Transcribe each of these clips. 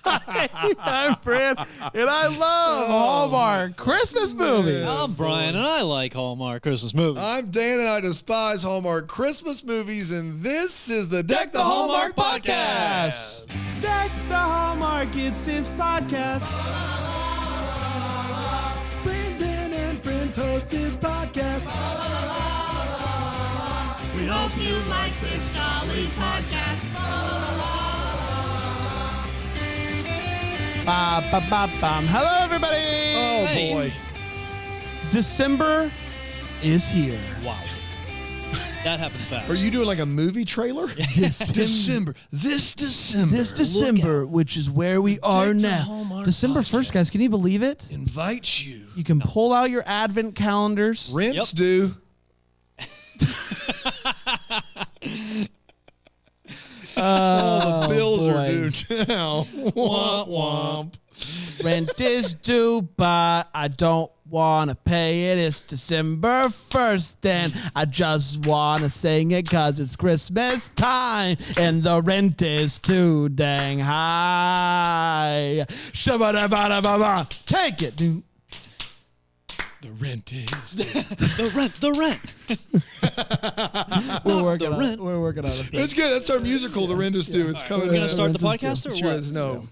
I'm Brad, and I love Hallmark Christmas movies. I'm Brian, and I like Hallmark Christmas movies. I'm Dan, and I despise Hallmark Christmas movies, and this is the Deck the Hallmark Podcast. Deck the Hallmark, it's his podcast. Brandon and friends host this podcast. We hope you like this jolly podcast. Hello, everybody. Oh, boy. December is here. Wow. That happened fast. Are you doing like a movie trailer? December. This December, which is where we are the now. Hallmark December 1st, guys. Can you believe it? invites you. You can pull out your advent calendars. Rents due. All the bills are due now. Womp womp. Rent is due, but I don't want to pay it. It's December 1st, and I just want to sing it because it's Christmas time, and the rent is too dang high. Shabba-dabba-dabba-ba. Take it, dude. The rent is The rent. We're working on it. We're working on it. It's good. That's our musical, The Rent is Due. It's coming. We're going to start the podcast, or Sure what? is. No.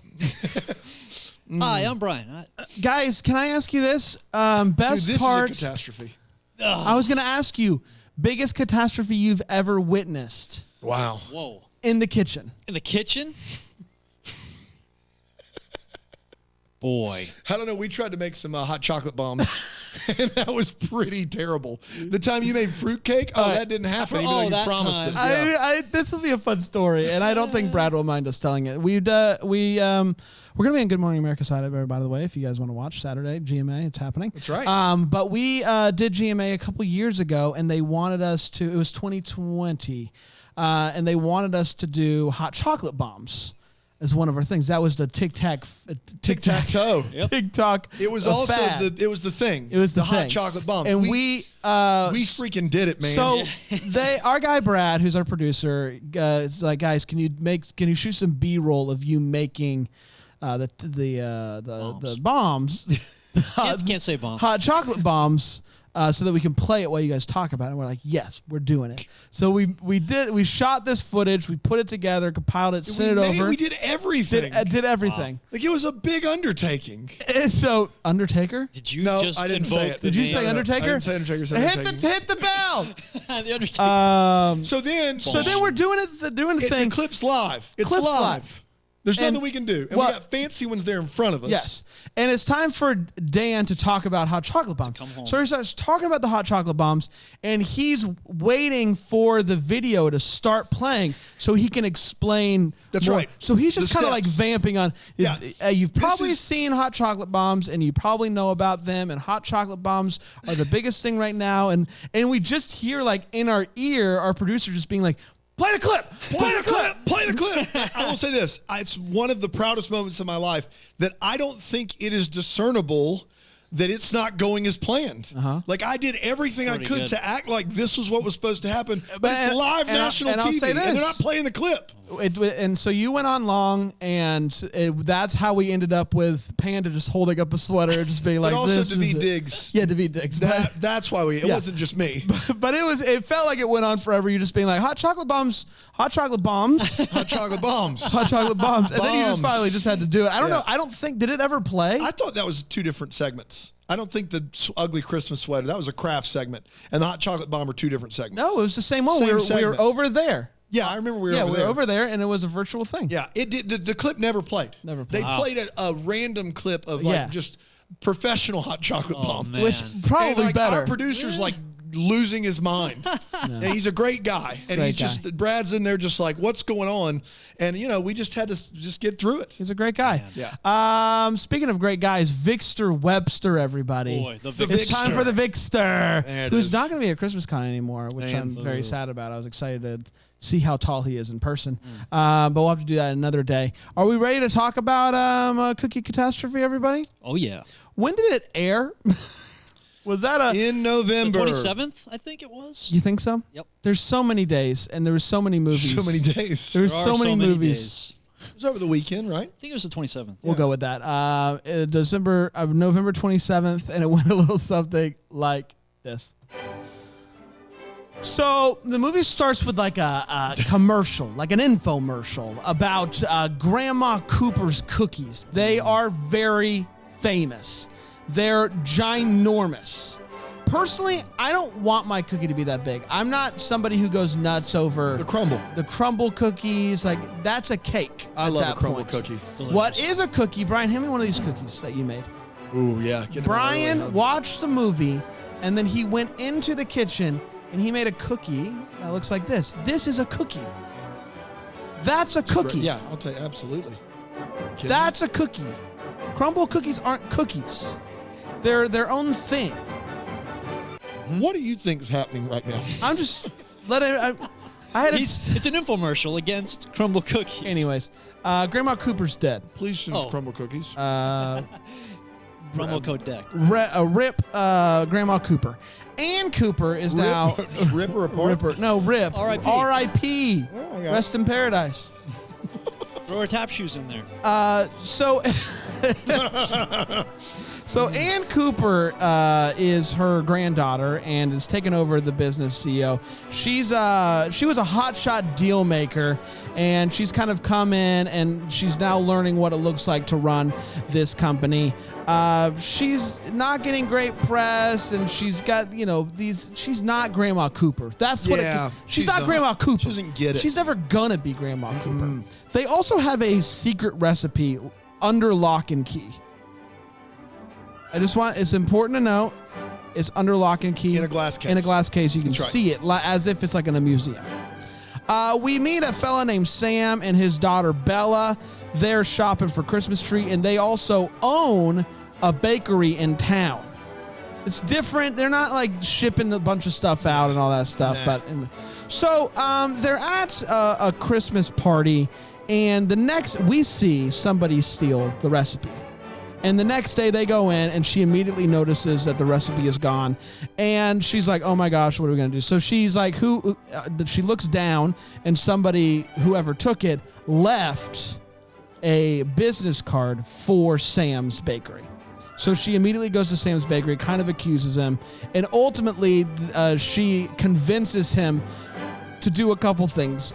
Hi, I'm Brian. Guys, can I ask you this? Dude, Best this part. is a catastrophe. I was going to ask you, biggest catastrophe you've ever witnessed Wow. Whoa. in the kitchen. In the kitchen? Boy. I don't know. We tried to make some hot chocolate bombs, and that was pretty terrible. The time you made fruitcake, that didn't happen, even though you that promised time. it. Yeah. This will be a fun story, and I don't think Brad will mind us telling it. We're going to be on Good Morning America Saturday, by the way, if you guys want to watch Saturday, GMA, it's happening. That's right. But we did GMA a couple years ago, and they wanted us to, it was 2020, and they wanted us to do hot chocolate bombs as one of our things. That was the Tic-tac-toe. Yep. TikTok. It was a also fad. it was the thing. It was the hot thing. chocolate bombs. And we freaking did it, man. So our guy Brad, who's our producer, is like, guys, can you shoot some B-roll of you making the bombs? Can't say bombs. Hot chocolate bombs. So that we can play it while you guys talk about it. And we're like, yes, we're doing it. So we shot this footage, we put it together, compiled it, sent it over. We did everything. Did everything. Like, it was a big undertaking. And so Undertaker. Did you No, just I didn't invoke say it. the Did you name? say Undertaker? I didn't say Undertaker. Said Undertaking. Hit the bell. The Undertaker. So then We're doing the thing. The clip's live. It's Clip's live. live. There's And nothing we can do. And what- we got fancy ones there in front of us. Yes. And it's time for Dan to talk about hot chocolate bombs. come home. So he starts talking about the hot chocolate bombs, and he's waiting for the video to start playing so he can explain. That's more. right. So he's just The kind of like steps. vamping on. Yeah. You've probably is- seen hot chocolate bombs, and you probably know about them. And hot chocolate bombs are the biggest thing right now. And we just hear, like, in our ear, our producer just being like, play the clip. Play the clip. Play the clip. I will say this. It's one of the proudest moments of my life that I don't think it is discernible that it's not going as planned. Like, I did everything I Pretty could good. to act like this was what was supposed to happen. But it's live national and I'll TV, say and this. they're not playing the clip. And so you went on long, and that's how we ended up with Panda just holding up a sweater, just being like, But also "This is David it." Diggs. Yeah, David Diggs. That's why it Yeah. wasn't just me. But it felt like it went on forever. You just being like, hot chocolate bombs, hot chocolate bombs, Hot chocolate bombs. hot chocolate bombs, and then you just Bombs. finally just had to do it. I don't Yeah. know. I don't think, did it ever play? I thought that was two different segments. I don't think the ugly Christmas sweater, that was a craft segment, and the hot chocolate bomb are two different segments. No, it was the same one. Same We were segment. over there. Yeah, I remember we were Yeah, over we there. were over there, and it was a virtual thing. Yeah, it did. The clip never played. Never played. They Wow. played a random clip of Yeah. just professional hot chocolate bombs. man. Which And, probably like, better. Our producer's like losing his mind. And he's a great guy. And Great he's just, guy. Brad's in there just like, what's going on? And, we just had to just get through it. He's a great guy. Yeah. Speaking of great guys, Victor Webster, everybody. Boy, the It's time Vicster. for the Victor, There it who's is. not going to be at Christmas Con anymore, which Man. I'm very sad about. I was excited to see how tall he is in person. But we'll have to do that another day. Are we ready to talk about Cookie Catastrophe, everybody? Oh, yeah. When did it air? Was that In The November. 27th, I think it was. You think so? Yep. There's so many days, and there were so many movies. So many days. There's There so are many movies. It was over the weekend, right? I think it was the 27th. We'll go with that. November 27th, and it went a little something like this. So the movie starts with like a commercial, like an infomercial about Grandma Cooper's cookies. They are very famous. They're ginormous. Personally, I don't want my cookie to be that big. I'm not somebody who goes nuts over The crumble cookies. Like, that's a cake. I love a crumble cookie. Delicious. What is a cookie? Brian, hand me one of these cookies that you made. Ooh, yeah. Brian watched the movie, and then he went into the kitchen, and he made a cookie that looks like this. This is a cookie. That's a cookie. Yeah, I'll tell you, absolutely. That's a cookie. Crumble cookies aren't cookies. They're their own thing. What do you think is happening right now? I'm just letting. I had It's an infomercial against crumble cookies. Anyways, Grandma Cooper's dead. Please choose crumble cookies. Promo code deck. Rip Grandma Cooper. Ann Cooper is now Rip or apart? Ripper. No, Rip. R.I.P. R.I.P. Oh, my God. Rest in paradise. Throw our tap shoes in there. So Ann Cooper is her granddaughter and is taking over the business CEO. She was a hotshot deal maker, and she's kind of come in and she's now learning what it looks like to run this company. She's not getting great press, and she's got she's not Grandma Cooper. That's what she's not Grandma Cooper. She doesn't get it. She's never gonna be Grandma Cooper. They also have a secret recipe under lock and key. It's important to know, it's under lock and key. In a glass case. In a glass case. You can That's right. see it as if it's like in a museum. We meet a fella named Sam and his daughter Bella. They're shopping for Christmas tree, and they also own a bakery in town. It's different. They're not like shipping a bunch of stuff out and all that stuff. Nah. So they're at a Christmas party, and we see somebody steal the recipe. And the next day they go in, and she immediately notices that the recipe is gone. And she's like, oh my gosh, what are we going to do? So she's like, she looks down, and whoever took it, left a business card for Sam's Bakery. So she immediately goes to Sam's Bakery, kind of accuses him. And ultimately, she convinces him to do a couple things.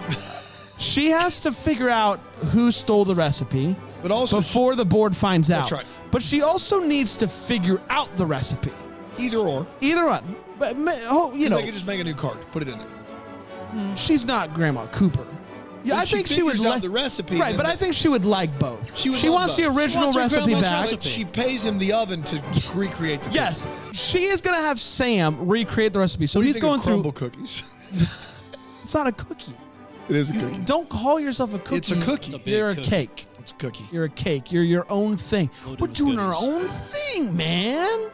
She has to figure out who stole the recipe But also before the board finds out. That's right. But she also needs to figure out the recipe. either or. Either one. But, They could just make a new card, put it in there. she's not Grandma Cooper. Yeah, If I think she would figures out like the recipe. Right, then but I think she would like both. She would She love wants the both. original She wants her recipe grandma's back. recipe. she pays him the oven to recreate the Yes, cookie. she is going to have Sam recreate the recipe. So What do you he's think going of through. crumble cookies? It's not a cookie. It is a cookie. Don't call yourself a cookie. It's a cookie. It's a big You're a cookie. cake. It's a cookie. You're a cake. You're your own thing. Loaded We're with doing our goodies. own thing, man.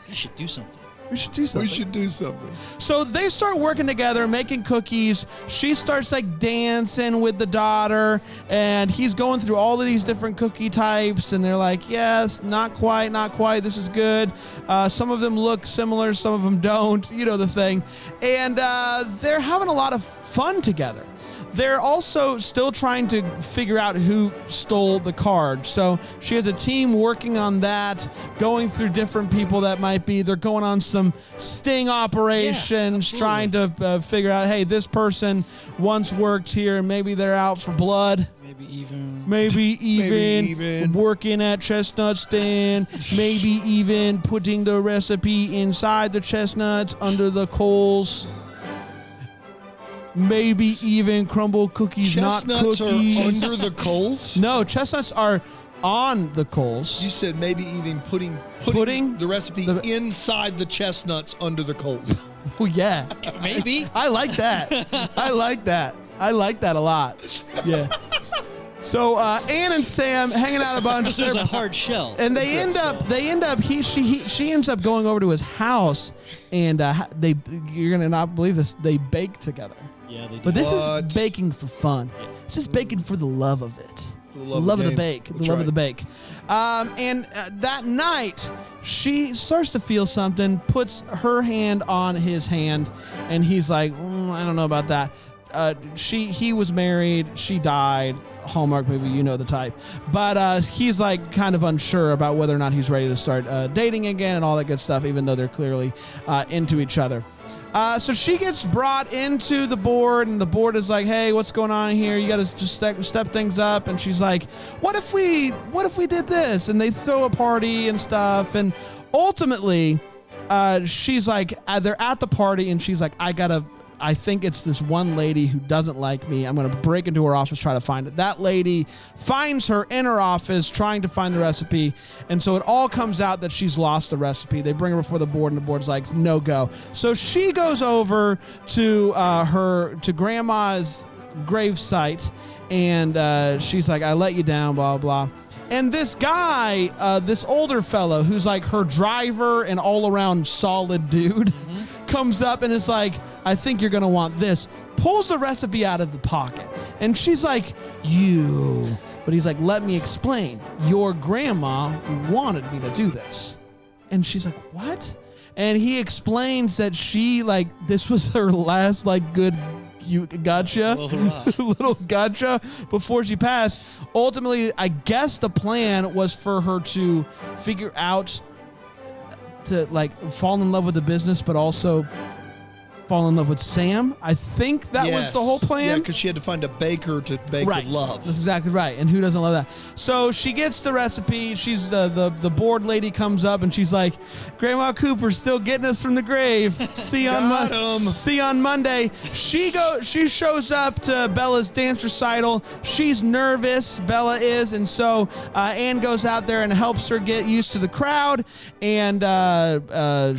You should do something. We should do something. We should do something. So they start working together, making cookies. She starts like dancing with the daughter, and he's going through all of these different cookie types, and they're like, yes, not quite, not quite. This is good. Some of them look similar, some of them don't. You know the thing. And they're having a lot of fun together. They're also still trying to figure out who stole the card. So she has a team working on that, going through different people that might be. They're going on some sting operations, Yeah, trying to figure out, hey, this person once worked here, and maybe they're out for blood. Maybe even working at Chestnut Stand. Maybe even putting the recipe inside the chestnuts under the coals. Maybe even crumble cookies, not Chestnuts cookies. are under the coals? No, chestnuts are on the coals. You said maybe even putting the recipe inside the chestnuts under the coals. Oh, yeah. Maybe. I like that. I like that. I like that a lot. Yeah. So Ann and Sam hanging out a bunch. This is a hard shell. And she ends up going over to his house, and you're gonna not believe this, they bake together. Yeah, they do. But this is baking for fun. It's just baking for the love of it. For The love of the game. bake. The That's love of the right. bake. And that night, she starts to feel something, puts her hand on his hand, and he's like, I don't know about that. he was married, she died. Hallmark movie, you know the type. But he's like kind of unsure about whether or not he's ready to start dating again and all that good stuff, even though they're clearly into each other. So she gets brought into the board, and the board is like, "Hey, what's going on here? You got to just step things up." And she's like, "What if we did this?" And they throw a party and stuff. And ultimately, she's like, they're at the party, and she's like, I think it's this one lady who doesn't like me. I'm going to break into her office, try to find it. That lady finds her in her office trying to find the recipe. And so it all comes out that she's lost the recipe. They bring her before the board, and the board's like, no go. So she goes over to grandma's gravesite, and she's like, I let you down, blah, blah. And this guy, this older fellow who's like her driver and all around solid dude, comes up and is like, I think you're going to want this. Pulls the recipe out of the pocket. And she's like, But he's like, let me explain. Your grandma wanted me to do this. And she's like, what? And he explains that she, like, this was her last, like, good gotcha. Little gotcha before she passed. Ultimately, I guess the plan was for her to figure out to like fall in love with the business, but also fall in love with Sam. I think that was the whole plan. Yeah, because she had to find a baker to bake with love. That's exactly right. And who doesn't love that? So she gets the recipe. She's the board lady comes up and she's like, Grandma Cooper's still getting us from the grave. See you on Monday. She shows up to Bella's dance recital. She's nervous, Bella is, and so Anne goes out there and helps her get used to the crowd. And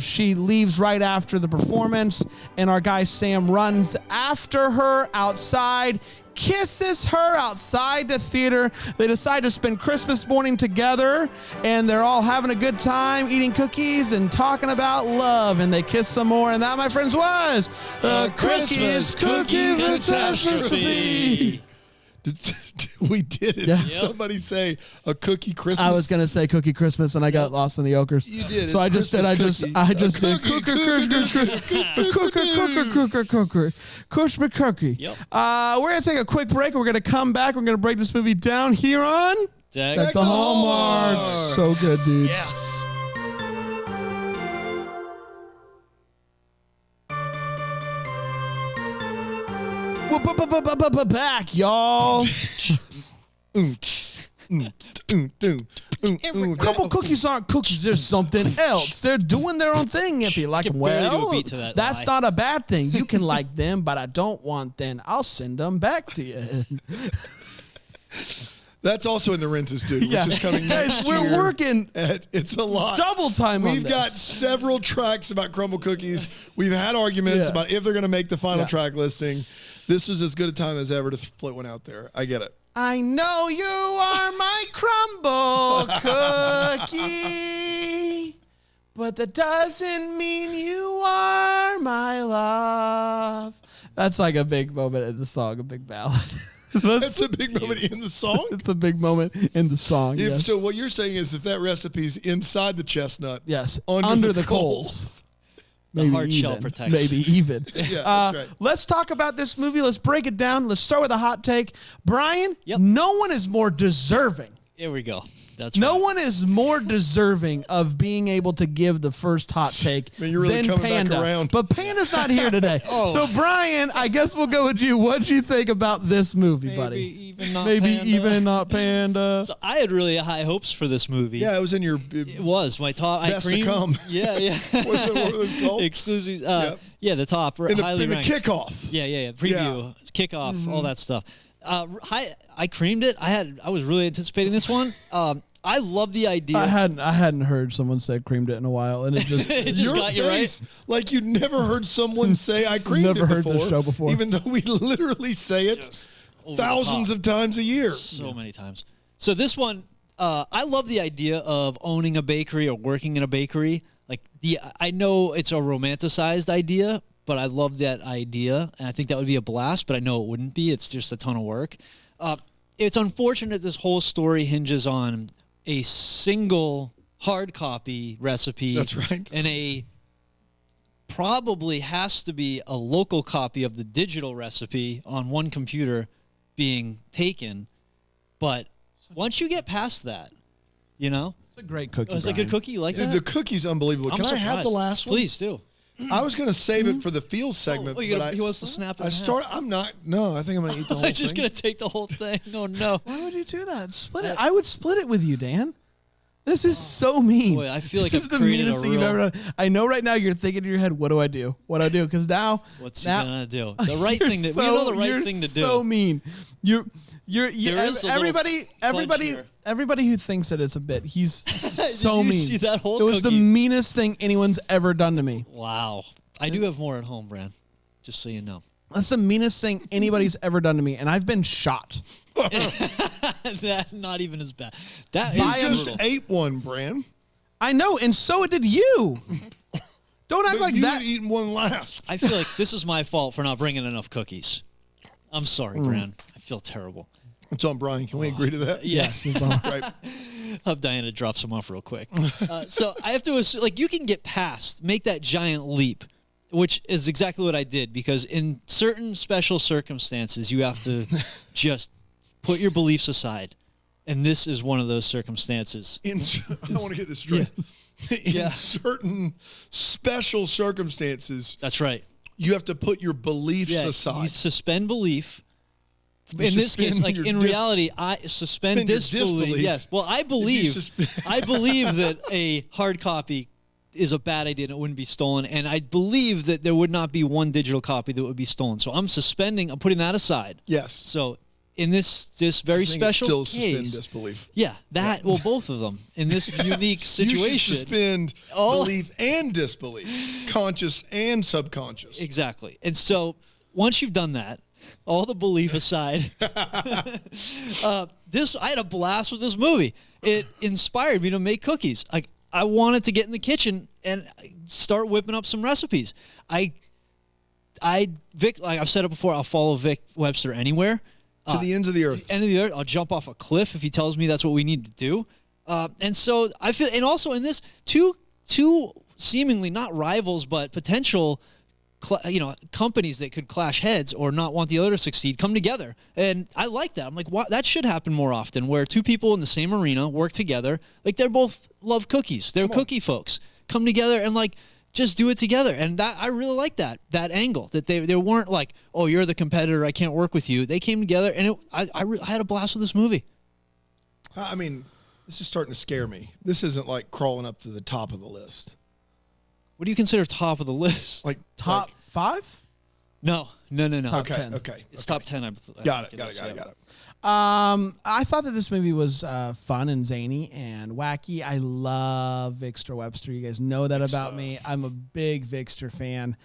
she leaves right after the performance. And our guy Sam runs after her outside, kisses her outside the theater. They decide to spend Christmas morning together, and they're all having a good time, eating cookies and talking about love, and they kiss some more. And that, my friends, was the Christmas Cookie Catastrophe. We did it. Yeah. Did somebody say a cookie Christmas? I was gonna say Cookie Christmas, and I got lost in the ochres. You did. So I just did Christmas Cookie. Yep. We're gonna take a quick break. We're gonna come back. We're gonna break this movie down here on Deck the Hallmark. So good, dudes. Yes. We're back, y'all. Crumble cookies aren't cookies. There's something else. They're doing their own thing. If you like them, barely do a well, beat to that that's lie. not a bad thing. You can like them, but I don't want them. I'll send them back to you. That's also in the Rent is Due, which is coming next Guys, we're year. working It's a lot. double time on We've this. got several tracks about crumble cookies. We've had arguments about if they're going to make the final track listing. This is as good a time as ever to float one out there. I get it. I know you are my crumble cookie, but that doesn't mean you are my love. That's like a big moment in the song, a big ballad. That's a big moment in the song. It's a big moment in the song. Yes. So what you're saying is if that recipe's inside the chestnut, Yes. under the coals. The hard shell protection. Maybe even. Yeah, that's right. Let's talk about this movie. Let's break it down. Let's start with a hot take. Brian, Yep. no one is more deserving. Here we go. That's No right. one is more deserving of being able to give the first hot take Man, you're really than coming back Panda. around. But Panda's not here today. So, Brian, I guess we'll go with you. What'd you think about this movie, Maybe buddy? even not Maybe Panda. even not Panda. So I had really high hopes for this movie. Yeah, it was in your It was my top. Best to come. Yeah, yeah. what are those called? Exclusive. Yep. Yeah, the top. in highly the ranked. kickoff. Yeah. Preview, kickoff, all that stuff. I creamed it. I was really anticipating this one. I love the idea. I hadn't heard someone say creamed it in a while, and it just It just Your got you right. face, like you never heard someone say I creamed Never it heard before. this show before. Even though we literally say it Over the thousands top. of times a year. So many times. So this one, I love the idea of owning a bakery or working in a bakery. Like I know it's a romanticized idea, but I love that idea, and I think that would be a blast. But I know it wouldn't be. It's just a ton of work. It's unfortunate this whole story hinges on a single hard copy recipe. That's right. And a probably has to be a local copy of the digital recipe on one computer being taken. But once you get past that, you know, It's a great cookie. it's a good cookie. You like Dude, that? the cookie's unbelievable. I'm Can I have surprised. the last one? Please do. I was going to save it for the feels segment, Oh, but he wants to snap it. I'm not. No, I think I'm going to eat the whole I'm just thing. gonna take the whole thing. Oh no. Why would you do that? Split it. I would split it with you, Dan. This is so mean. Boy, I feel like this I've is the created meanest a thing you've real- ever done. I know right now you're thinking in your head, what do I do? What do I do? Because now, What's he now gonna do? The right you're thing to. so, We know the right you're thing to do. So mean. You're There is a little everybody here. everybody who thinks that it's a bit. He's so you mean. see that whole it was the cookie? meanest thing anyone's ever done to me. Wow. I do have more at home, Brand. Just so you know. That's the meanest thing anybody's ever done to me, and I've been shot. That not even as bad. That You is just brutal. ate one, Bran. I know, and so did you. Don't act But like you that. had eaten one last. I feel like this is my fault for not bringing enough cookies. I'm sorry, Mm. Brand. I feel terrible. It's on Brian. Can we agree to that? Yes. Right. I'll have Diana drop some off real quick. So I have to assume, like, you can get past, make that giant leap, which is exactly what I did, because in certain special circumstances, you have to just put your beliefs aside. And this is one of those circumstances. I want to get this straight. In certain special circumstances, That's right. you have to put your beliefs Yeah, aside. you suspend belief. You In this case, suspend like your in reality, I suspend suspend your disbelief. disbelief. Yes. Well, I believe suspend- I believe that a hard copy is a bad idea and it wouldn't be stolen, and I believe that there would not be one digital copy that would be stolen. So I'm putting that aside. Yes. So in this very I think special it's still suspend case, disbelief. well, both of them in this unique You situation. should suspend Oh. belief and disbelief, conscious and subconscious. Exactly. And so once you've done that, all the belief aside, I had a blast with this movie. It inspired me to make cookies. I wanted to get in the kitchen and start whipping up some recipes. Vic, like I've said it before, I'll follow Vic Webster anywhere. To the ends of the earth. End of the earth. I'll jump off a cliff if he tells me that's what we need to do. And so I feel, and also in this, two seemingly not rivals but potential, companies that could clash heads or not want the other to succeed come together, and I like that. I'm like, that should happen more often, where two people in the same arena work together. Like they're both love cookies. They're cookie folks. Come together and like just do it together. And that I really like that angle, that they weren't like, oh, you're the competitor, I can't work with you. They came together, and I had a blast with this movie. I mean, this is starting to scare me. This isn't like crawling up to the top of the list. What do you consider top of the list? Like Top 5? No. Top Okay, 10. okay. It's top 10. I Got think it. is, Got yeah. it. I thought that this movie was fun and zany and wacky. I love Victor Webster. You guys know that about me. I'm a big Victor fan.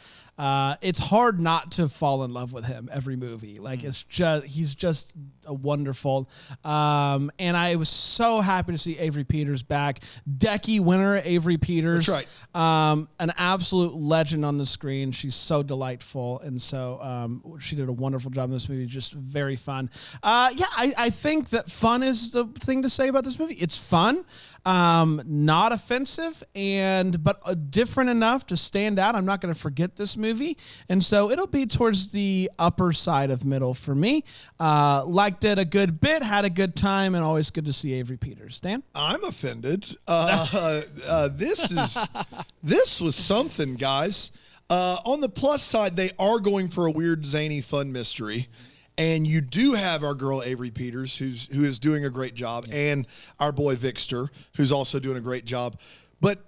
It's hard not to fall in love with him every movie. Like he's just a wonderful. And I was so happy to see Avery Peters back. Decky winner Avery Peters. That's right. An absolute legend on the screen. She's so delightful, and so she did a wonderful job in this movie. Just very fun. I think that fun is the thing to say about this movie. It's fun. Not offensive, but different enough to stand out. I'm not going to forget this movie, and so it'll be towards the upper side of middle for me. Liked it a good bit, had a good time, and always good to see Avery Peters. Dan? I'm offended. This was something, guys. On the plus side, they are going for a weird, zany, fun mystery. And you do have our girl Avery Peters, who is doing a great job, and our boy Victor, who's also doing a great job. But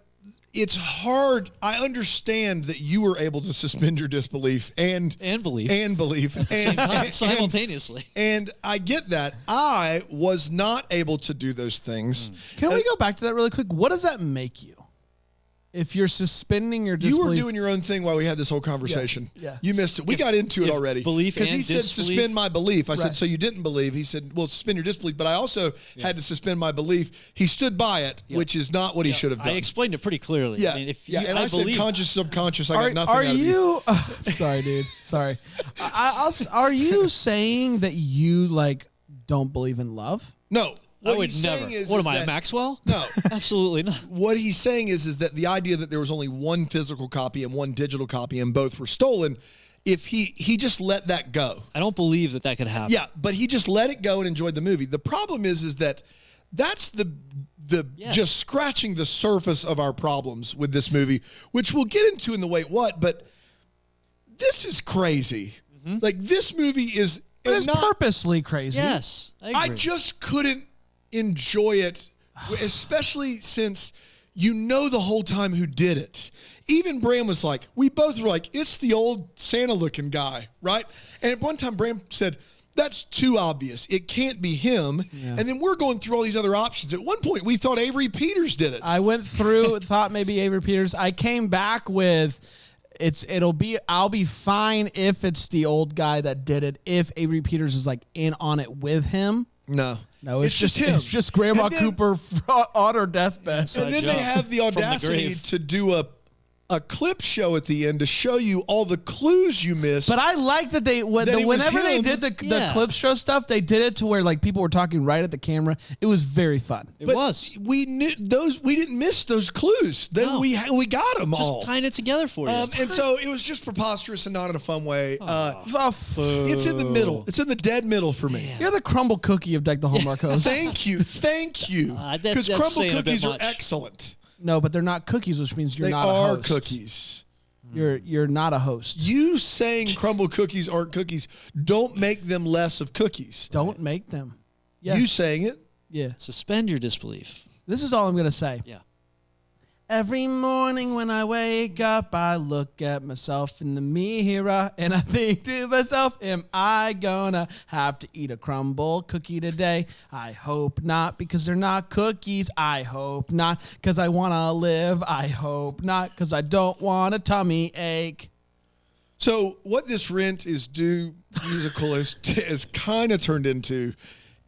it's hard. I understand that you were able to suspend your disbelief and belief simultaneously. And I get that. I was not able to do those things. Can we go back to that really quick? What does that make you? If you're suspending your disbelief. You were doing your own thing while we had this whole conversation. Yeah. You missed it. We got into it already. Belief because he and said disbelief. suspend my belief. I said, Right. so you didn't believe. He said, well, suspend your disbelief. But I also had to suspend my belief. He stood by it, which is not what he should have done. I explained it pretty clearly. Yeah. I mean, if yeah. you, And I said believe, conscious, subconscious. I got nothing Are out of you. you? Sorry, dude. Sorry. Are you saying that you like don't believe in love? No. What I would he's never. saying is, What is am I, that- a Maxwell? No. Absolutely not. What he's saying is that the idea that there was only one physical copy and one digital copy and both were stolen, if he just let that go. I don't believe that could happen. Yeah, but he just let it go and enjoyed the movie. The problem is that that's the Yes. just scratching the surface of our problems with this movie, which we'll get into in the Wait What, but this is crazy. Like, this movie is It is purposely crazy. Yes. I I agree. just couldn't enjoy it, especially since you know the whole time who did it. Even Bram was like, we both were like, it's the old Santa-looking guy, right? And at one time, Bram said, that's too obvious. It can't be him. Yeah. And then we're going through all these other options. At one point, we thought Avery Peters did it. I went through, thought maybe Avery Peters. I came back with I'll be fine if it's the old guy that did it, if Avery Peters is like in on it with him. No, it's just him. It's just Grandma And then- Cooper on her deathbed. And then joke they have the from the audacity grave. to do a clip show at the end to show you all the clues you missed. But I like that That it was whenever they him. did the Yeah. clip show stuff, they did it to where like people were talking right at the camera. It was very fun. It But was. we knew those. We didn't miss those clues. Then No. we got them Just all. tying it together for you. And so it was just preposterous and not in a fun way. Oh, It's in the middle. It's in the dead middle for me. you're the crumble cookie of Deck the Hallmark host. Thank you. That's Because saying crumble a bit cookies are much. excellent. No, but they're not cookies, which means you're They not a are host. cookies. You're not a host. You saying crumble cookies aren't cookies don't make them less of cookies. Don't make them. Yeah. You saying it. Yeah. Suspend your disbelief. This is all I'm gonna say. Yeah. Every morning when I wake up, I look at myself in the mirror and I think to myself, am I gonna have to eat a crumble cookie today? I hope not, because they're not cookies. I hope not, because I want to live. I hope not, because I don't want a tummy ache. So what this Rent is Due musical is kind of turned into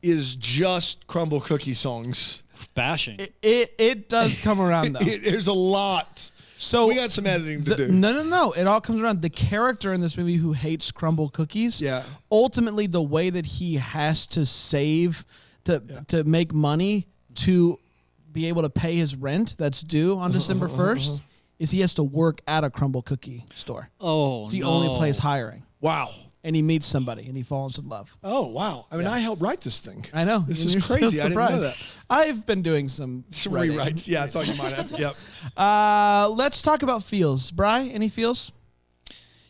is just crumble cookie songs. Bashing. It does come around, though. There's a lot. So We got some editing to do. No. It all comes around. The character in this movie who hates crumble cookies. Yeah. Ultimately, the way that he has to save to make money to be able to pay his rent that's due on December 1st is he has to work at a crumble cookie store. Oh, It's the no. only place hiring. Wow. And he meets somebody and he falls in love. Oh, wow. I mean, I helped write this thing. I know. This and is you're still crazy. I didn't know surprised. that. I've been doing some writing. Rewrites. Yeah, I thought you might have. Yep. Let's talk about feels. Bri, any feels?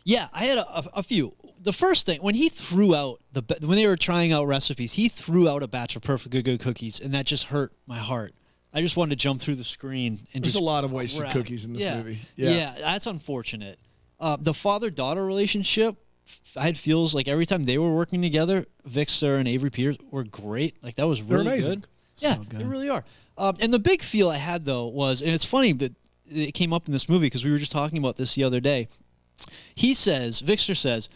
Yeah, I had a few. The first thing, when he threw out when they were trying out recipes, he threw out a batch of perfectly good cookies, and that just hurt my heart. I just wanted to jump through the screen and There's just a lot of wasted grab. cookies in this Yeah. movie. Yeah, that's unfortunate. The father-daughter relationship, I had feels like every time they were working together, Victor and Avery Peters were great. Like that was really amazing. good. Yeah, good. they really are. And the big feel I had though was, and it's funny that it came up in this movie because we were just talking about this the other day. Victor says,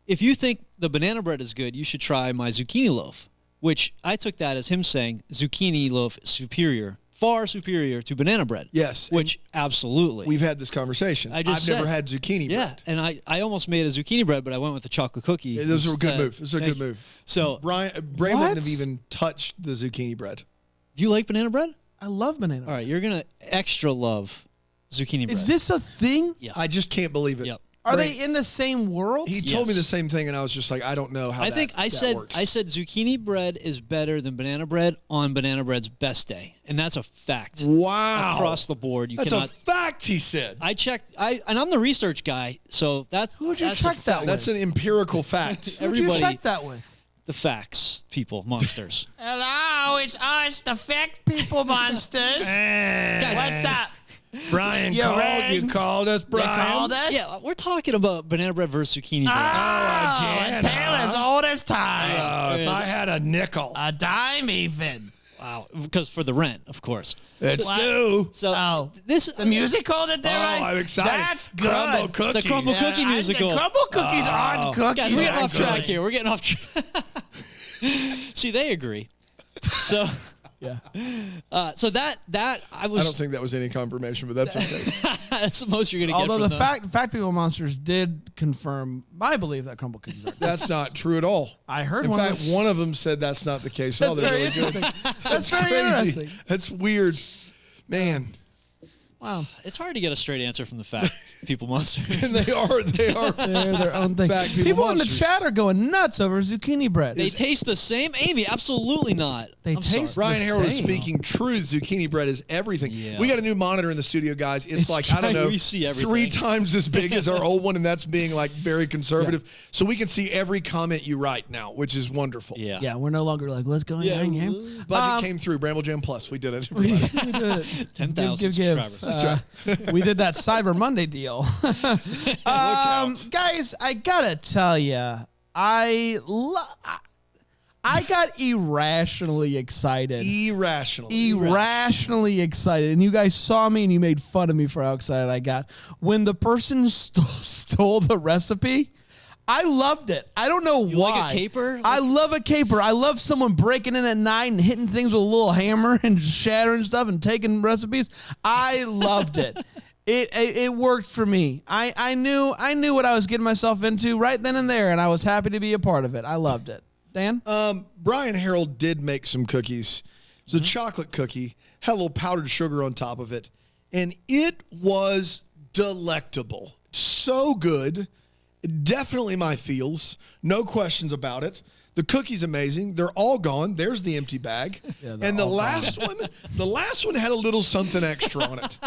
if you think the banana bread is good, you should try my zucchini loaf, which I took that as him saying zucchini loaf is superior, far superior to banana bread. Yes. Which absolutely. We've had this conversation. I just I've never said- had zucchini Yeah, bread. and I almost made a zucchini bread, but I went with the chocolate cookie. Yeah, those are a good instead. move. Those are a good move. So, Bray What? wouldn't have even touched the zucchini bread. do you like banana bread? I love banana. All right, you're gonna extra love zucchini bread. Is this a thing? Yeah. I just can't believe it. Yep. Are Bray- they in the same world? He told me Yes. the same thing, and I was just like, I don't know how I think I said works. zucchini bread is better than banana bread on banana bread's best day, and that's a fact. Wow. Across the board, you That's cannot. a fact, he said. I checked. And I'm the research guy, so that's Who'd you that's check a that fact. with? That's an empirical fact. Who'd you everybody- check that with? The facts, people, monsters. Hello, it's us, the fact people monsters. What's up? Brian You rang? You called us, You called us? Yeah, we're talking about banana bread versus zucchini bread. Oh, a tale as old as time. if I had a nickel. A dime even. Wow, because for the rent, of course. It's What? due. So Oh, this the musical that they're Oh, writing? I'm excited. That's good. Crumble cookies. The crumble cookie musical. The crumble cookies aren't cookies. Guys, we're getting off actually. track here. We're getting off track. See, they agree. So Yeah. So that I was. I don't think that was any confirmation, but that's okay. That's the most you're gonna get. Although from the them. fact people monsters did confirm my belief that crumble cookies are. That's not true at all. I heard In one. fact, one of them said that's not the case. That's Oh, they're very really good. interesting. That's very Crazy. interesting. That's weird. Man. Wow. It's hard to get a straight answer from the fact people monster. And they are They're their own thing. Fact, people People in the monsters. chat are going nuts over zucchini bread. They taste the same, Amy. Absolutely not. They I'm taste sorry. Ryan the Harold is same. speaking truth. Zucchini bread is everything. Yeah. We got a new monitor in the studio, guys. It's It's like, I don't know, We see everything. 3 times as big as our old one, and that's being like very conservative. So we can see every comment you write now, which is wonderful. Yeah. Yeah, we're no longer like, what's going on here? Budget came through. Bramble Jam Plus. We did it. We did it. 10,000 Give. subscribers. We did that Cyber Monday deal. Guys, I gotta tell you, I got irrationally excited. Irrationally excited. And you guys saw me and you made fun of me for how excited I got. When the person stole the recipe, I loved it. I don't know You why. like a caper? I love a caper. I love someone breaking in at night and hitting things with a little hammer and shattering stuff and taking recipes. I loved it. It worked for me. I knew what I was getting myself into right then and there, and I was happy to be a part of it. I loved it. Dan? Brian Harold did make some cookies. It was a chocolate cookie, had a little powdered sugar on top of it, and it was delectable. So good. Definitely my feels. No questions about it. The cookie's amazing. They're all gone. There's the empty bag. And the last one had a little something extra on it.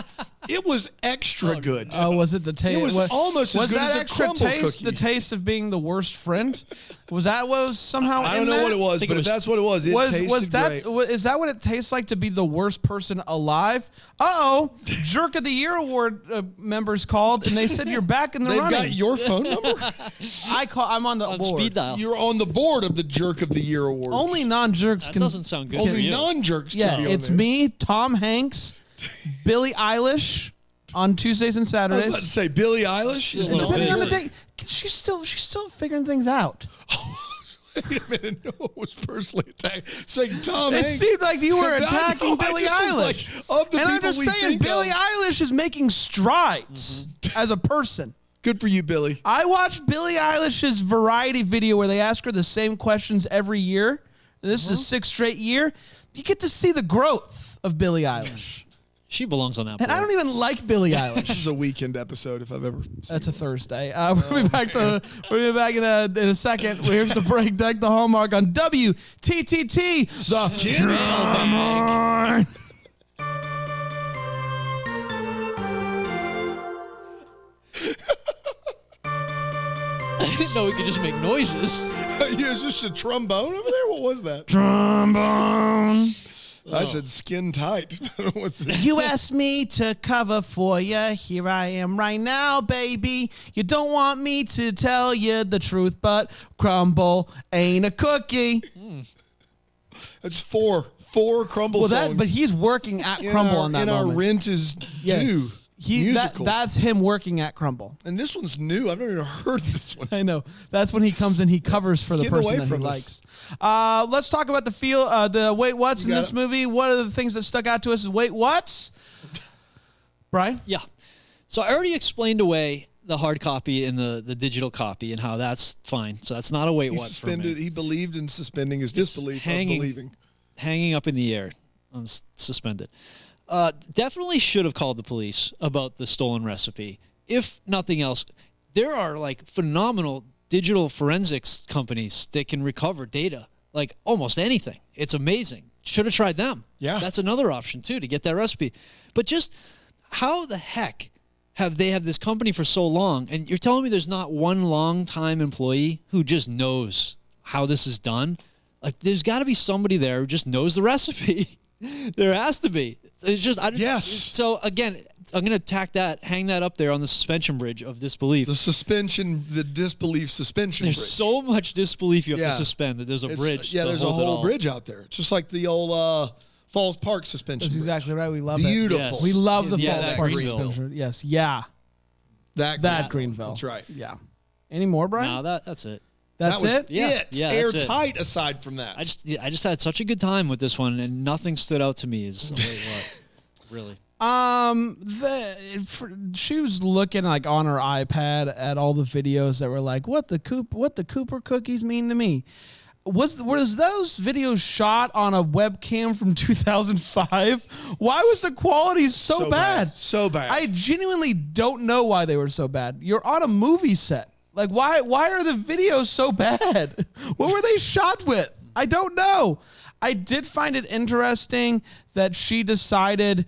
It was extra good. Oh, was it the taste? It was almost as was good that as a extra crumble taste cookie. the taste of being the worst friend? Was that what was somehow I in don't know that? what it was, but if that's what it was, it tasted was that great. is that what it tastes like to be the worst person alive? Uh-oh, Jerk of the Year award members called and they said you're back in the They've running. got your phone number? I'm on the On board. speed dial. You're on the board of the Jerk of the Year award. Only non-jerks That can. doesn't sound good for Only you. non-jerks Yeah, can be on it's there. me, Tom Hanks, Billie Eilish on Tuesdays and I was Saturdays. about to say Billie Eilish. She's a And little Depending on the bit. day, she's still figuring things out. Wait a minute, no one was personally attacked. Saying Tom It Hanks. seemed like you were I attacking know, I Billie just was like, Eilish. of the And I'm people just we saying, think Billie of- Eilish is making strides as a person. Good for you, Billy. I watched Billie Eilish's variety video where they ask her the same questions every year. This is 6th straight year. You get to see the growth of Billie Eilish. She belongs on that board. And I don't even like Billie Eilish. This is a weekend episode if I've ever seen That's a Thursday. We'll be back in a second. Here's the break. Deck the Hallmark on WTTT. The Skin Drummer. I didn't know we could just make noises. Yeah, is this a trombone over there? What was that? Trombone. I said skin tight. I don't know what's the- You asked me to cover for you. Here I am right now, baby. You don't want me to tell you the truth, but crumble ain't a cookie. That's four crumble Well, songs. but he's working at in Crumble our, on that in moment. our rent is Yeah. due musical. That's him working at Crumble. And this one's new. I've never even heard this one. I know. That's when he comes in. He covers for the getting person away that he from likes. Let's talk about the wait what's in got this it. movie. One of the things that stuck out to us is wait what's. Brian? Yeah. So I already explained away the hard copy and the digital copy and how that's fine. So that's not a wait He what for suspended. me. He believed in suspending his disbelief of hanging. believing. Hanging up in the air. I'm suspended. Definitely should have called the police about the stolen recipe. If nothing else, there are like phenomenal digital forensics companies that can recover data, like almost anything. It's amazing. Should have tried them. Yeah. That's another option too, to get that recipe. But just how the heck have they had this company for so long? And you're telling me there's not one long-time employee who just knows how this is done? Like, there's got to be somebody there who just knows the recipe. There has to be. It's just, Yes. So again, I'm going to hang that up there on the suspension bridge of disbelief. The disbelief suspension There's bridge. so much disbelief you have Yeah. to suspend that there's a It's- bridge. Yeah, to there's a hold it whole all. bridge out there. It's just like the old Falls Park suspension That's bridge. exactly right. We love Beautiful. it. Yes. We love the Yeah, Falls that Park Greenville. suspension. Yes. Yeah. That That Greenville. That's right. Yeah. Any more, Brian? No, that's it. That's that was it? Yeah. It's Yeah, that's it. airtight aside from that. I just had such a good time with this one, and nothing stood out to me as wait, what? Really. She was looking like on her iPad at all the videos that were like, what the Cooper cookies mean to me. Was those videos shot on a webcam from 2005? Why was the quality so bad? So bad. I genuinely don't know why they were so bad. You're on a movie set. Like, why are the videos so bad? What were they shot with? I don't know. I did find it interesting that she decided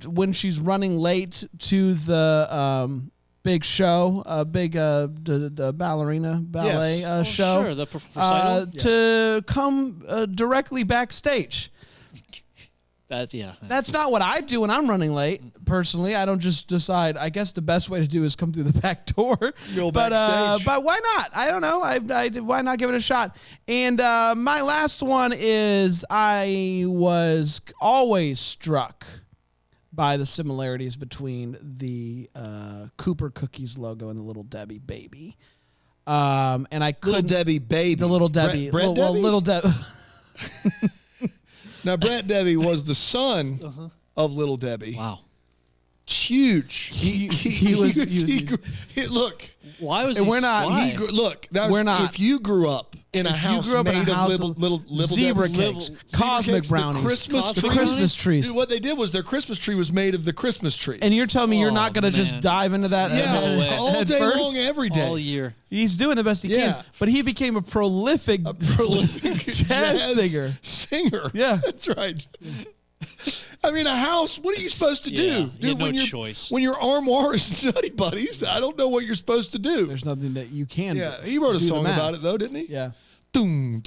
when she's running late to the big show, the ballet Yes. show, Sure, the recital. to come directly backstage. That's not what I do when I'm running late. Personally, I don't just decide. I guess the best way to do is come through the back door. Go backstage. But why not? I don't know. Why not give it a shot? And my last one is I was always struck by the similarities between the Cooper Cookies logo and the Little Debbie baby. And I couldn't. Little Debbie baby. The Little Debbie. Brett well, Debbie? Little Debbie. Now, Brett Debbie was the son of Little Debbie. Wow. It's huge. Look. Why was And he? we're not- why? Look. That was, We're not- If you grew up in a house made of little zebra Debbie's, cakes, cosmic the brownies, Christmas the trees. Christmas trees. Dude, what they did was their Christmas tree was made of the Christmas trees. And you're telling me you're not Oh, going to just man. dive into that yeah, way. all at day first? long, every day. all year. He's doing the best he Yeah. can, but he became a prolific jazz singer. Yeah. That's right. I mean, a house. What are you supposed to Yeah, do, he had dude? no When choice. when your armoire is Nutty Buddies, I don't know what you're supposed to do. There's nothing that you can do. Yeah, he wrote a Do the song math. about it though, didn't he? Yeah. Doom.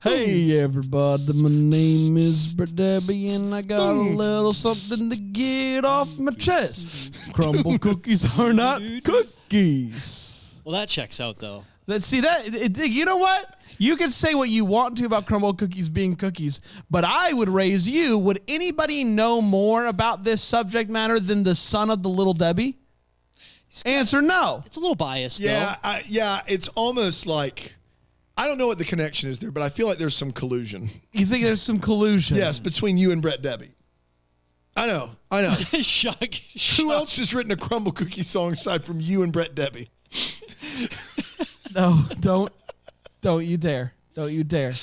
Hey everybody, my name is Brett Debbie and I got a little something to get off my chest. Crumble cookies are not cookies. Well, that checks out though. You know what? You can say what you want to about crumble cookies being cookies, but I would raise you. Would anybody know more about this subject matter than the son of the Little Debbie? Answer no. It's a little biased Yeah, though. it's almost like I don't know what the connection is there, but I feel like there's some collusion. You think there's some collusion? Yes, between you and Brett Debbie. I know. Shock. Who else has written a crumble cookie song aside from you and Brett Debbie? No, don't you dare. Don't you dare.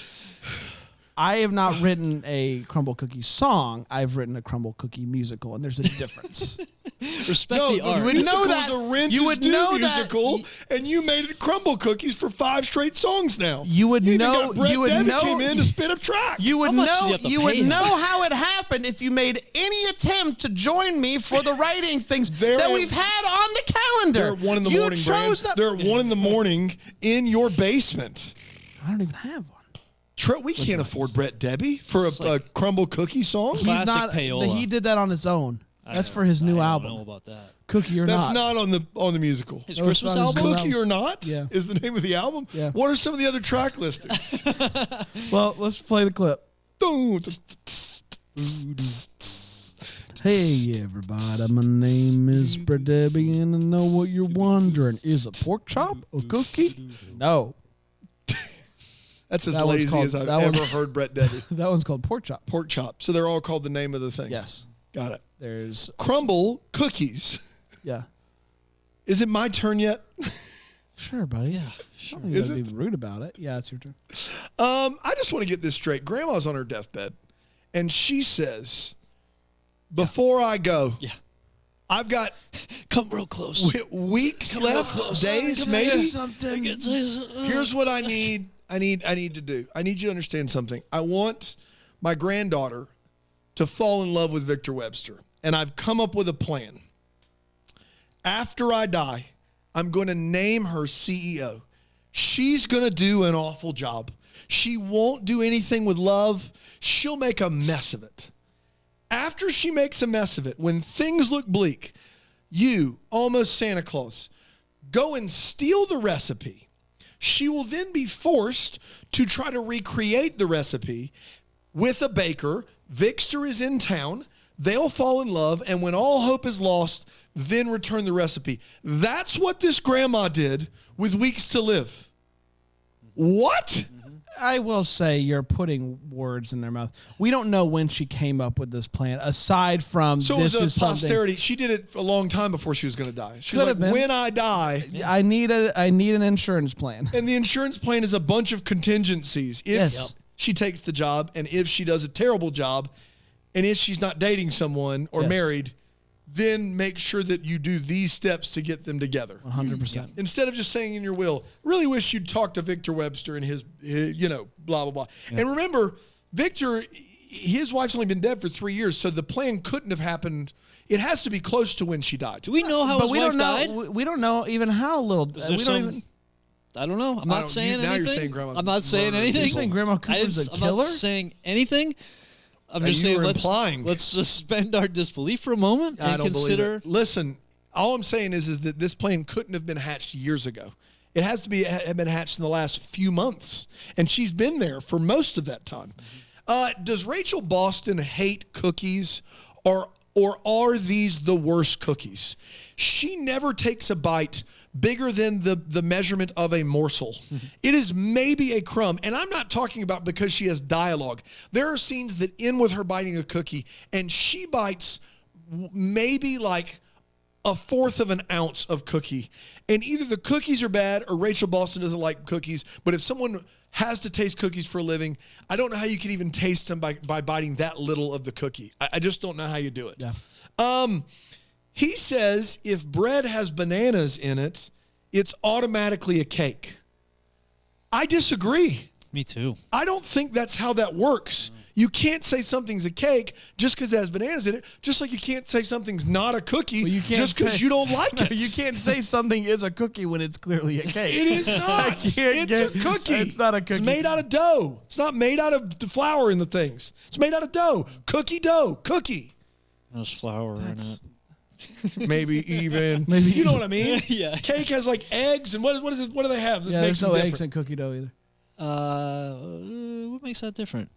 I have not written a crumble cookie song. I've written a crumble cookie musical, and there's a difference. Respect No, the art. would musical know that. is a Rent You is would Due know that. musical, and you made it crumble cookies for 5 straight songs now. You would even know- got Brett you would Debbie know- came in to spin a track. You would How much do know. you have to You pay would him? know how it happened if you made any attempt to join me for the writing things They're that at- we've had on the calendar. They're at 1 in the You morning, chose Brand. the- They're at 1 in the morning in your basement. I don't even have one. We can't afford Brett Debbie for a crumble cookie song. He's Classic not. payola. He did that on his own. That's for his new I album, don't know about that. Cookie or That's Not. not on the musical. His That was Christmas on his album. new Cookie or Not Yeah. is the name of the album. Yeah. What are some of the other track listings? Well, let's play the clip. Hey everybody, my name is Brett Debbie, and I know what you're wondering: is a pork chop a cookie? No, That's as That one's lazy called- as I've that ever one's- heard Brett Debbie. that one's called pork chop. Pork chop. So they're all called the name of the thing. Yes, Got it. there's Crumble cookies. yeah. Is it my turn yet? Sure, buddy. Yeah, sure. You Is gotta it? be rude about it. Yeah, it's your turn. I just want to get this straight. Grandma's on her deathbed, and she says, "Before I go, Yeah. I've got Come real close. weeks left, days maybe. Here's what I need. I need to do. I need you to understand something. I want my granddaughter to fall in love with Victor Webster, and I've come up with a plan. After I die, I'm going to name her CEO. She's going to do an awful job. She won't do anything with love. She'll make a mess of it. After she makes a mess of it, when things look bleak, you, almost Santa Claus, go and steal the recipe. She will then be forced to try to recreate the recipe with a baker. Victor is in town. They'll fall in love, and when all hope is lost, then return the recipe. That's what this grandma did with Weeks to Live. What? I will say you're putting words in their mouth. We don't know when she came up with this plan, aside from So this it is was a posterity. She did it a long time before she was going to die. She was Could have like, been. when I die. I need an insurance plan. And the insurance plan is a bunch of contingencies. If Yes. she takes the job, and if she does a terrible job, and if she's not dating someone or Yes. married, then make sure that you do these steps to get them together. 100%. Instead of just saying in your will, really wish you'd talk to Victor Webster and his blah, blah, blah. Yeah. And remember, Victor, his wife's only been dead for 3 years, so the plan couldn't have happened. It has to be close to when she died. Do we know how But his we wife don't know. died? We don't know even how little. Is there We don't some- even. I don't know. I'm not saying anything. Now you're saying Grandma. I'm not saying anything. You're saying Grandma Cooper's a I'm killer? not saying anything. I'm just You saying were let's implying. suspend our disbelief for a moment I and don't consider. believe it. Listen, all I'm saying is that this plan couldn't have been hatched years ago. It has to have been hatched in the last few months, and she's been there for most of that time. Does Rachel Boston hate cookies, or are these the worst cookies? She never takes a bite bigger than the measurement of a morsel. It is maybe a crumb. And I'm not talking about because she has dialogue. There are scenes that end with her biting a cookie, and she bites maybe like a fourth of an ounce of cookie. And either the cookies are bad or Rachel Boston doesn't like cookies. But if someone has to taste cookies for a living, I don't know how you can even taste them by biting that little of the cookie. I just don't know how you do it. Yeah. He says if bread has bananas in it, it's automatically a cake. I disagree. Me too. I don't think that's how that works. You can't say something's a cake just because it has bananas in it, just like you can't say something's not a cookie just because you don't like it. You can't say something is a cookie when it's clearly a cake. It is not. It's a cookie. It's not a cookie. It's made out of dough. It's not made out of the flour in the things. It's made out of dough. Cookie dough. Cookie. There's flour in it. Maybe even. You know what I mean? Yeah. Cake has like eggs and what is it? What do they have? That Yeah, makes there's no them eggs different? in cookie dough either. What makes that different?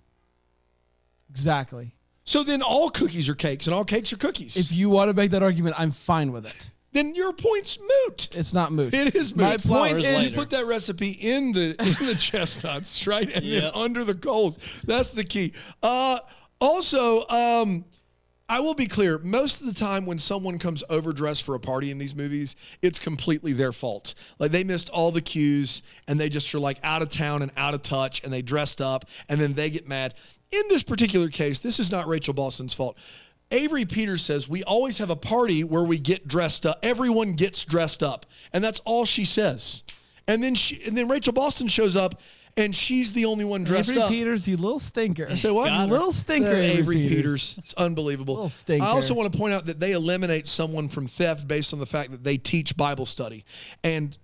Exactly. So then all cookies are cakes and all cakes are cookies. If you want to make that argument, I'm fine with it. Then your point's moot. It's not moot. It is moot. My point is You is, put that recipe in the chestnuts, right? And then under the coals. That's the key. Also, I will be clear. Most of the time when someone comes overdressed for a party in these movies, it's completely their fault. Like they missed all the cues and they just are like out of town and out of touch and they dressed up and then they get mad. In this particular case, this is not Rachel Boston's fault. Avery Peters says, we always have a party where we get dressed up. Everyone gets dressed up. And that's all she says. And then Rachel Boston shows up and she's the only one dressed Avery up. Peters, you little stinker. Say what? You little stinker, Avery Peters. Peters. It's unbelievable. Little stinker. I also want to point out that they eliminate someone from theft based on the fact that they teach Bible study. And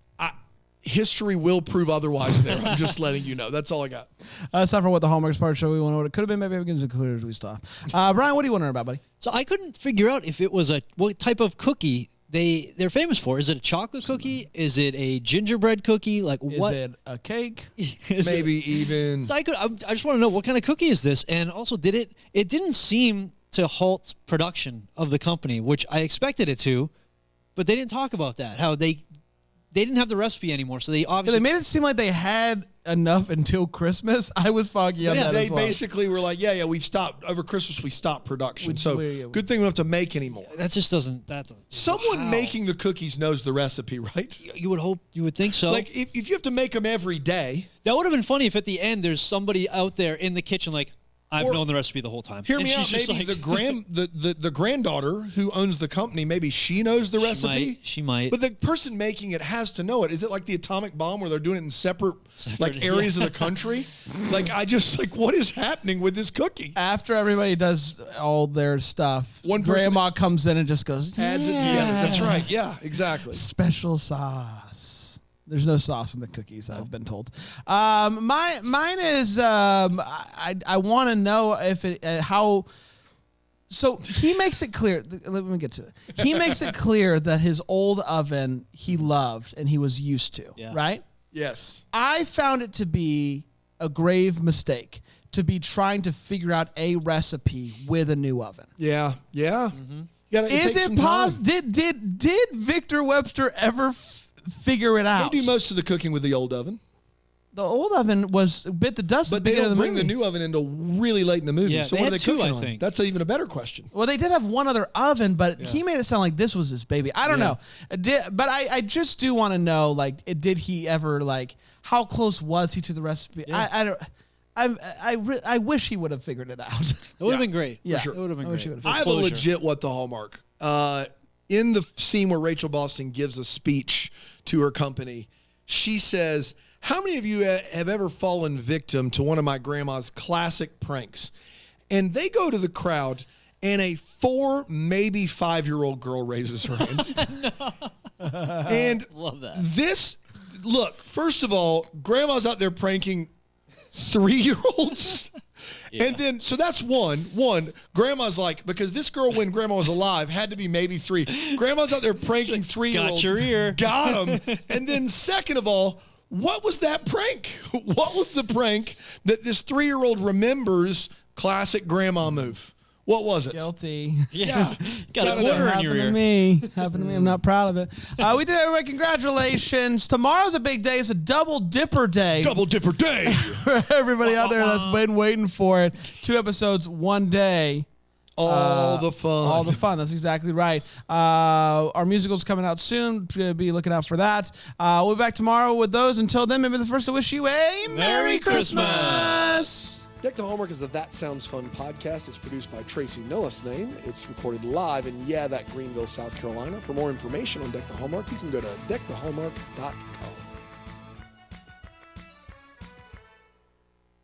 history will prove otherwise there. I'm just letting you know. That's all I got. It's time for what the Hallmark's part show. We want to know what it could have been. Maybe we can conclude as we stop. Brian, what do you want to know about, buddy? So I couldn't figure out if it was what type of cookie they're famous for. Is it a chocolate cookie? Is it a gingerbread cookie? Like what? Is it a cake? Maybe even. So I just want to know what kind of cookie is this, and also it didn't seem to halt production of the company, which I expected it to, but they didn't talk about that. How they didn't have the recipe anymore, so they obviously They made it seem like they had enough until Christmas. I was foggy on that They as well. basically were like, we've stopped. Over Christmas, we stopped production. So good thing we don't have to make anymore. that just doesn't. Someone making the cookies knows the recipe, right? You would think so. Like if you have to make them every day. That would have been funny if at the end there's somebody out there in the kitchen like, I've known the recipe the whole time. Hear And me out. she's just Maybe like, the granddaughter who owns the company, maybe she knows the recipe. She might. But the person making it has to know it. Is it like the atomic bomb where they're doing it in separate like areas of the country? What is happening with this cookie? After everybody does all their stuff, One person grandma comes in and just goes, adds it together. That's right. Yeah, exactly. Special sauce. There's no sauce in the cookies, I've been told. Mine is I want to know if it how. So he makes it clear. Let me get to it. He makes it clear that his old oven he loved and he was used to. Yeah. Right. Yes. I found it to be a grave mistake to be trying to figure out a recipe with a new oven. Yeah. Mm-hmm. Is it possible? Did Victor Webster ever figure it out? They do most of the cooking with the old oven. The old oven was bit the dust. But they don't bring the new oven until really late in the movie. Yeah, so they what are had they two, cooking I on? think. That's even a better question. Well, they did have one other oven, but he made it sound like this was his baby. I don't know. But I just do want to know, like, did he ever, like, how close was he to the recipe? Yeah. I wish he would have figured it out. It would have been great. Yeah. For sure. It would have been great. For I have a closure. legit what the Hallmark. In the scene where Rachel Boston gives a speech to her company, she says, how many of you have ever fallen victim to one of my grandma's classic pranks? And they go to the crowd, and a 4, maybe 5-year-old girl raises her hand. And Love that. look, first of all, grandma's out there pranking 3-year-olds. And then, so that's one. Grandma's like, because this girl, when grandma was alive, had to be maybe 3. Grandma's out there pranking 3-year-olds. Got your ear. Got them. And then second of all, what was that prank? What was the prank that this 3-year-old remembers classic grandma move? What was it? Guilty. Yeah. Got a Gotta quarter know. in your Happened to ear. me. Happened to me. I'm not proud of it. We did it, everybody. Congratulations. Tomorrow's a big day. It's a double dipper day. Double Dipper Day. For everybody out there that's been waiting for it. 2 episodes, 1 day. All the fun. All the fun. That's exactly right. Our musical's coming out soon. Be looking out for that. We'll be back tomorrow with those. Until then, maybe the first to wish you a Merry Christmas. Deck the Hallmark is the That Sounds Fun podcast. It's produced by Tracy Noah's name. It's recorded live in, that Greenville, South Carolina. For more information on Deck the Hallmark, you can go to deckthehallmark.com.